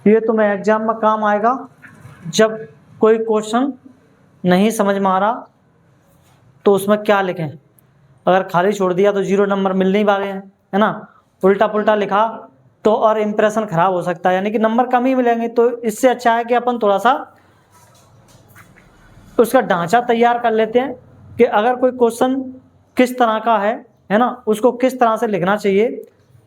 ये तुम्हें एग्जाम में काम आएगा जब कोई क्वेश्चन नहीं समझ में आ रहा तो उसमें क्या लिखें। अगर खाली छोड़ दिया तो 0 नंबर मिल नहीं पाए हैं, है ना। उल्टा पुल्टा लिखा तो और इंप्रेशन खराब हो सकता है, यानी कि नंबर कम ही मिलेंगे। तो इससे अच्छा है कि अपन थोड़ा सा उसका ढांचा तैयार कर लेते हैं कि अगर कोई क्वेश्चन किस तरह का है ना, उसको किस तरह से लिखना चाहिए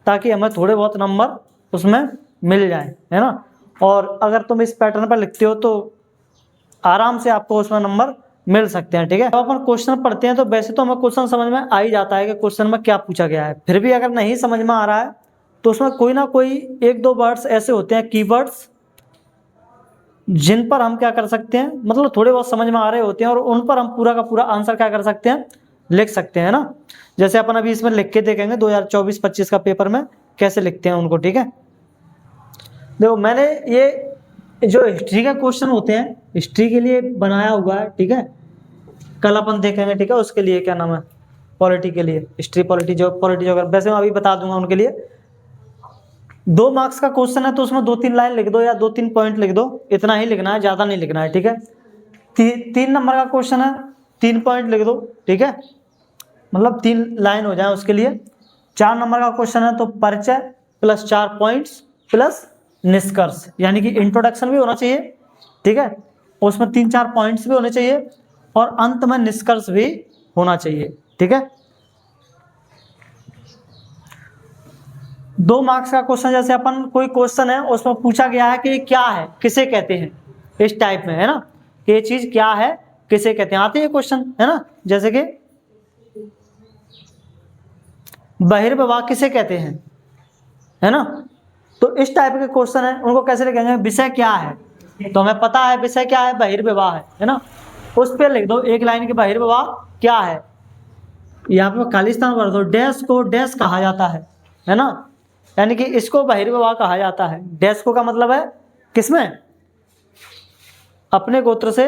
ताकि हमें थोड़े बहुत नंबर उसमें मिल जाए, है ना। और अगर तुम इस पैटर्न पर लिखते हो तो आराम से आपको उसमें नंबर मिल सकते हैं, ठीक है। अब अपन क्वेश्चन पढ़ते हैं तो वैसे तो हमें क्वेश्चन समझ में आ ही जाता है कि क्वेश्चन में क्या पूछा गया है। फिर भी अगर नहीं समझ में आ रहा है तो उसमें कोई ना कोई 1-2 वर्ड्स ऐसे होते हैं, कीवर्ड्स, जिन पर हम क्या कर सकते हैं, मतलब थोड़े बहुत समझ में आ रहे होते हैं और उन पर हम पूरा का पूरा आंसर क्या कर सकते हैं, लिख सकते हैं ना। जैसे अपन अभी इसमें लिख के देखेंगे 2024-25 का पेपर में कैसे लिखते हैं उनको, ठीक है। देखो मैंने ये जो हिस्ट्री का क्वेश्चन होते हैं हिस्ट्री के लिए बनाया हुआ है, ठीक है। कल अपन देखेंगे, ठीक है, उसके लिए क्या नाम है, पॉलिटी के लिए, हिस्ट्री पॉलिटी जो वैसे मैं अभी बता दूंगा उनके लिए। 2 मार्क्स का क्वेश्चन है तो उसमें 2-3 लाइन लिख दो या 2-3 पॉइंट लिख दो, इतना ही लिखना है, ज़्यादा नहीं लिखना है, ठीक है। 3 नंबर का क्वेश्चन है, 3 पॉइंट लिख दो, ठीक है, मतलब 3 लाइन हो जाए उसके लिए। 4 नंबर का क्वेश्चन है तो परिचय प्लस 4 पॉइंट्स प्लस निष्कर्ष, यानी कि इंट्रोडक्शन भी होना चाहिए, ठीक है, उसमें 3-4 पॉइंट्स भी होने चाहिए और अंत में निष्कर्ष भी होना चाहिए, ठीक है। 2 मार्क्स का क्वेश्चन, जैसे अपन कोई क्वेश्चन है उसमें पूछा गया है कि क्या है, किसे कहते हैं, इस टाइप में, है ना, कि ये चीज क्या है, किसे कहते हैं, आते हैं क्वेश्चन, है ना। जैसे कि बहिर्विवाह किसे कहते हैं, है ना। तो इस टाइप के क्वेश्चन है, उनको कैसे लिखेंगे, विषय क्या है, तो हमें पता है विषय क्या है, बहिर्विवाह है ना। उस पर लिख दो 1 लाइन की बहिर्विवाह क्या है, यहाँ पे खाली स्थान भर दो, डैश को डैश कहा जाता है ना, यानी कि इसको बहिर्विवाह कहा जाता है। डैश को का मतलब है किसमें, अपने गोत्र से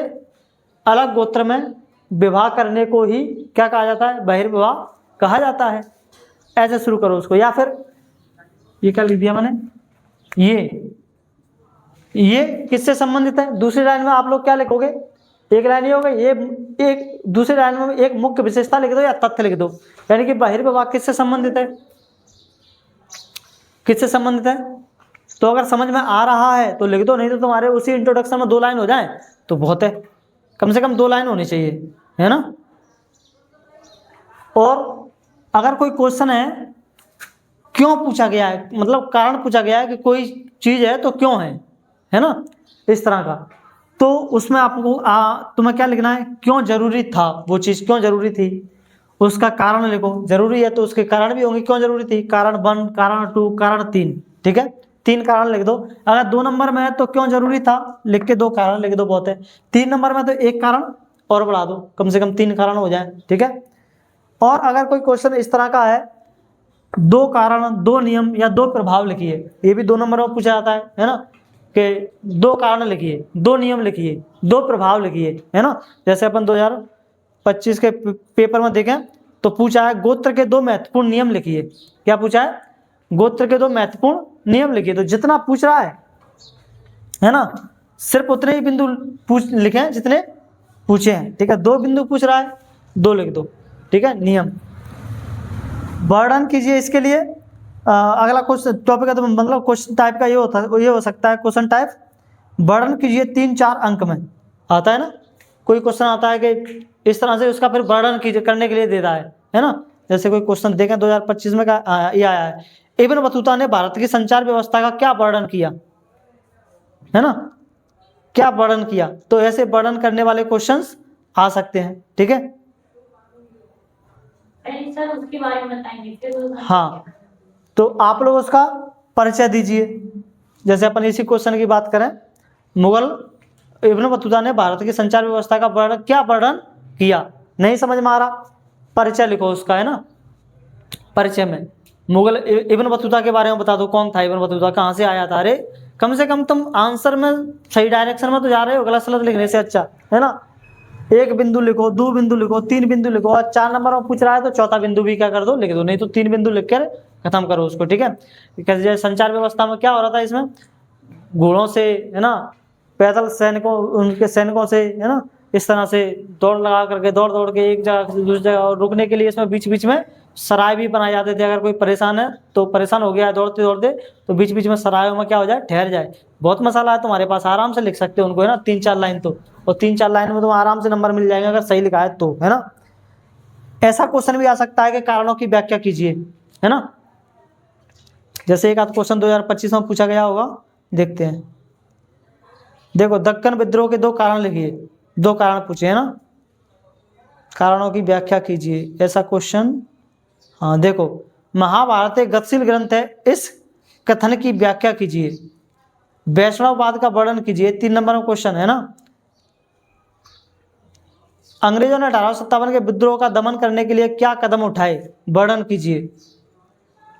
अलग गोत्र में विवाह करने को ही क्या कहा जाता है, बहिर्विवाह कहा जाता है। ऐसे शुरू करो उसको, या फिर ये क्या लिख दिया मैंने, ये किससे संबंधित है। दूसरी लाइन में आप लोग क्या लिखोगे, 1 लाइन ही होगा, ये एक दूसरी लाइन में एक मुख्य विशेषता लिख दो या तथ्य लिख दो, यानी कि बहिर्विवाह किससे संबंधित है, किससे संबंधित है। तो अगर समझ में आ रहा है तो लिख दो, नहीं तो तुम्हारे उसी इंट्रोडक्शन में 2 लाइन हो जाए तो बहुत है, कम से कम 2 लाइन होनी चाहिए, है ना। और अगर कोई क्वेश्चन है क्यों पूछा गया है, मतलब कारण पूछा गया है कि कोई चीज है तो क्यों है ना, इस तरह का, तो उसमें आपको तुम्हें क्या लिखना है, क्यों जरूरी था, वो चीज क्यों जरूरी थी, उसका कारण लिखो। जरूरी है तो उसके कारण भी होंगे, क्यों जरूरी थी, कारण 1, कारण 2, कारण 3, ठीक है, 3 कारण लिख दो। अगर 2 नंबर में है तो क्यों जरूरी था लिख के 2 कारण लिख दो, बहुत है। 3 नंबर में तो 1 कारण और बढ़ा दो, कम से कम 3 कारण हो जाए, ठीक है। और अगर कोई क्वेश्चन इस तरह का है, 2 कारण, 2 नियम या 2 प्रभाव लिखिए, ये भी 2 नंबर में पूछा जाता है ना, कि 2 कारण लिखिए, 2 नियम लिखिए, 2 प्रभाव लिखिए, है ना। जैसे अपन 2025 के पेपर में देखें तो पूछा है गोत्र के 2 महत्वपूर्ण नियम लिखिए। क्या पूछा है, गोत्र के 2 महत्वपूर्ण नियम लिखिए। तो जितना पूछ रहा है ना, सिर्फ उतने ही बिंदु लिखें जितने पूछे हैं, ठीक है। 2 बिंदु पूछ रहा है, 2 लिख दो, ठीक है। नियम वर्णन कीजिए इसके लिए। अगला क्वेश्चन टॉपिक है तो मतलब क्वेश्चन टाइप का ये हो सकता है, क्वेश्चन टाइप वर्णन कीजिए 3-4 अंक में आता है ना। कोई क्वेश्चन आता है कि इस तरह से उसका फिर वर्णन कीजिए करने के लिए दे रहा है ना। जैसे कोई क्वेश्चन देखें 2025 में ये आया है, इब्न बतूता ने भारत की संचार व्यवस्था का क्या वर्णन किया, है ना, क्या वर्णन किया। तो ऐसे वर्णन करने वाले क्वेश्चंस आ सकते हैं, ठीक है। सर उसके बारे में बताएंगे फिर। हाँ, तो आप लोग उसका परिचय दीजिए। जैसे अपन इसी क्वेश्चन की बात करें, मुगल इब्न बतूता ने भारत की संचार व्यवस्था का क्या वर्णन किया, नहीं समझ में आ रहा, परिचय लिखो उसका, है ना। परिचय में मुगल इब्न बतूता के बारे में बता दो, कौन था इब्न बतूता, कहाँ से आया था। अरे कम से कम तुम आंसर में सही डायरेक्शन में तो जा रहे हो, गलत सलत लिखने से अच्छा, है ना। 1 बिंदु लिखो, 2 बिंदु लिखो, 3 बिंदु लिखो, और 4 नंबर में पूछ रहा है तो चौथा बिंदु भी क्या कर दो, लिख दो, नहीं तो 3 बिंदु लिख कर खत्म करो उसको, ठीक है। जैसे संचार व्यवस्था में क्या हो रहा था, इसमें घोड़ों से, है ना, पैदल सैनिकों, उनके सैनिकों से, है ना, इस तरह से दौड़ लगा करके दौड़ दौड़ के एक जगह से दूसरी जगह, और रुकने के लिए इसमें बीच बीच में सराय भी बनाए जाते थे। अगर कोई परेशान है तो परेशान हो गया है दौड़ते दौड़ते, तो बीच बीच में सरायों में क्या हो जाए, ठहर जाए। बहुत मसाला है तुम्हारे पास, आराम से लिख सकते हो उनको, है ना, 3-4 लाइन तो, और 3-4 लाइन में तो आराम से नंबर मिल जाएंगे अगर सही लिखा है तो, है ना। ऐसा क्वेश्चन भी आ सकता है कि कारणों की व्याख्या कीजिए, है ना। जैसे एक आध क्वेश्चन 2025 में पूछा गया होगा, देखते हैं। देखो, दक्कन विद्रोह के 2 कारण लिखिए, 2 कारण पूछे, है ना, कारणों की व्याख्या कीजिए, ऐसा क्वेश्चन। हाँ देखो, महाभारत एक गतिशील ग्रंथ है, इस कथन की व्याख्या कीजिए। वैष्णववाद का वर्णन कीजिए, 3 नंबर में क्वेश्चन, है ना। अंग्रेजों ने 1857 के विद्रोह का दमन करने के लिए क्या कदम उठाए, वर्णन कीजिए।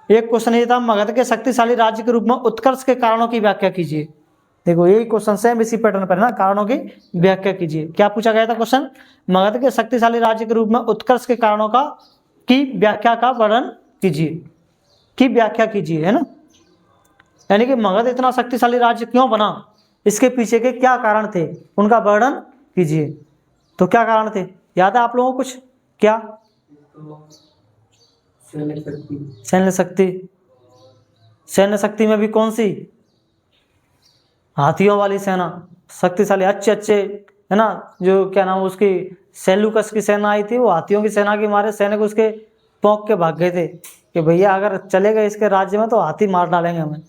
एक क्वेश्चन ये था, मगध के शक्तिशाली राज्य के रूप में उत्कर्ष के कारणों की व्याख्या कीजिए। देखो यही क्वेश्चन सेम इसी पैटर्न पर है ना, कारणों की व्याख्या कीजिए। क्या पूछा गया था क्वेश्चन, मगध के शक्तिशाली राज्य के रूप में उत्कर्ष के कारणों का की व्याख्या का वर्णन कीजिए, की व्याख्या कीजिए, है ना। यानी कि मगध इतना शक्तिशाली राज्य क्यों बना, इसके पीछे के क्या कारण थे, उनका वर्णन कीजिए। तो क्या कारण थे, याद है आप लोगों को कुछ, क्या? सैन्य शक्ति। सैन्य शक्ति में भी कौन सी, हाथियों वाली सेना, शक्तिशाली, अच्छे अच्छे, है ना, जो क्या नाम उसकी, सेल्यूकस की सेना आई थी, वो हाथियों की सेना के मारे सैनिक उसके पौंक के भाग गए थे कि भैया अगर चले गए इसके राज्य में तो हाथी मार डालेंगे हमें,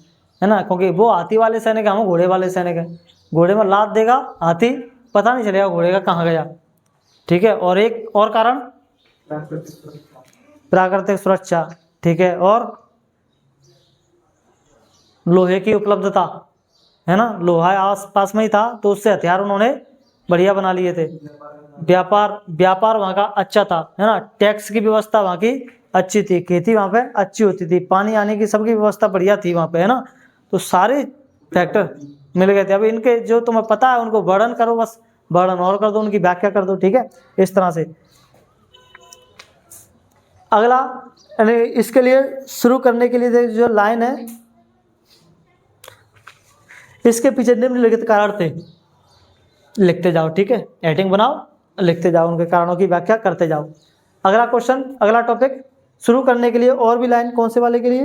है ना, क्योंकि वो हाथी वाले सैनिक, हम घोड़े वाले सैनिक हैं। घोड़े में लात देगा हाथी, पता नहीं चलेगा घोड़े का कहाँ गया, ठीक है। और एक और कारण, प्राकृतिक सुरक्षा, ठीक है, और लोहे की उपलब्धता, है ना, लोहा आस पास में ही था तो उससे हथियार उन्होंने बढ़िया बना लिए थे। व्यापार वहाँ का अच्छा था, है ना, टैक्स की व्यवस्था वहाँ की अच्छी थी, खेती वहाँ पे अच्छी होती थी, पानी आने की सबकी व्यवस्था बढ़िया थी वहाँ पे, है ना। तो सारे फैक्टर मिल गए थे। अभी इनके जो तुम्हें पता है उनको वर्णन करो, बस वर्णन और कर दो, उनकी व्याख्या कर दो, ठीक है, इस तरह से। अगला, यानी इसके लिए शुरू करने के लिए जो लाइन है, इसके पीछे निम्नलिखित कारण थे, लिखते जाओ, ठीक है, हेडिंग बनाओ, लिखते जाओ, उनके कारणों की व्याख्या करते जाओ। अगला क्वेश्चन, अगला टॉपिक शुरू करने के लिए और भी लाइन, कौन से वाले के लिए,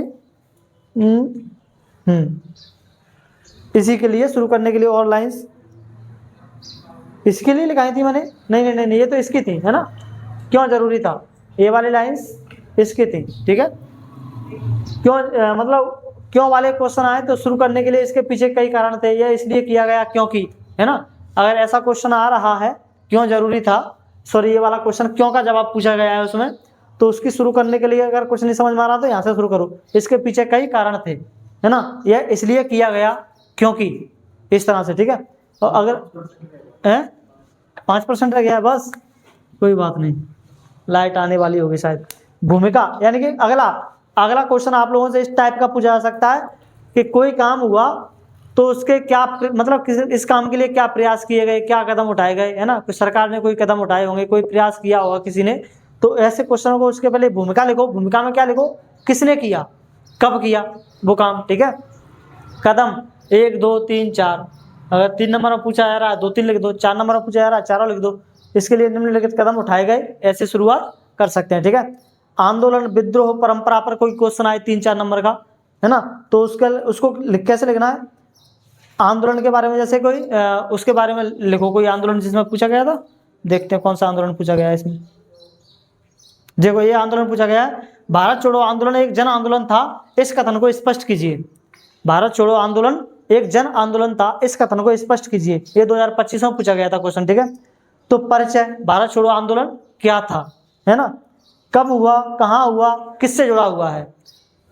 इसी के लिए शुरू करने के लिए और लाइंस, इसके लिए लिखाई थी मैंने, नहीं, ये तो इसकी थी, है ना, क्यों जरूरी था, ये वाली लाइंस इसकी थी, ठीक है। क्यों मतलब क्यों वाले क्वेश्चन आए तो शुरू करने के लिए इसके पीछे कई कारण थे, यह इसलिए किया गया क्योंकि, है ना। अगर ऐसा क्वेश्चन आ रहा है क्यों जरूरी था, सॉरी ये वाला क्वेश्चन क्यों का जवाब पूछा गया है उसमें, तो उसकी शुरू करने के लिए अगर कुछ नहीं समझ में आ रहा तो यहाँ से शुरू करो, इसके पीछे कई कारण थे, है ना, यह इसलिए किया गया क्योंकि, इस तरह से, ठीक है। और अगर 5% रह गया बस, कोई बात नहीं, लाइट आने वाली होगी शायद। भूमिका, यानी कि अगला क्वेश्चन आप लोगों से इस टाइप का पूछा जा सकता है कि कोई काम हुआ तो उसके क्या मतलब इस काम के लिए क्या प्रयास किए गए, क्या कदम उठाए गए, है ना, सरकार ने कोई कदम उठाए होंगे, कोई प्रयास किया होगा किसी ने, तो ऐसे क्वेश्चनों को उसके पहले भूमिका लिखो। भूमिका में क्या लिखो, किसने किया, कब किया वो काम, ठीक है। कदम 1 2 3 4, अगर 3 नंबर में पूछा जा रहा है 2-3 लिख दो, 4 नंबर में पूछा जा रहा है 4 लिख दो। इसके लिए निम्नलिखित कदम उठाए गए, ऐसे शुरुआत कर सकते हैं, ठीक है। आंदोलन, विद्रोह, परंपरा पर कोई क्वेश्चन आए 3-4 नंबर का, है ना, तो उसको कैसे लिखना है, आंदोलन के बारे में, जैसे कोई उसके बारे में लिखो, कोई आंदोलन जिसमें पूछा गया था, देखते हैं कौन सा आंदोलन पूछा गया है इसमें। देखो ये आंदोलन पूछा गया है, भारत छोड़ो आंदोलन एक जन आंदोलन था, इस कथन को स्पष्ट कीजिए। भारत छोड़ो आंदोलन एक जन आंदोलन था, इस कथन को स्पष्ट कीजिए। ये 2025 में पूछा गया था क्वेश्चन, ठीक है। तो परिचय, भारत छोड़ो आंदोलन क्या था, है ना, कब हुआ, कहाँ हुआ, किससे जुड़ा हुआ है,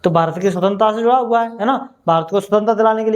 तो भारत की स्वतंत्रता से जुड़ा हुआ है ना, भारत को स्वतंत्रता दिलाने के लिए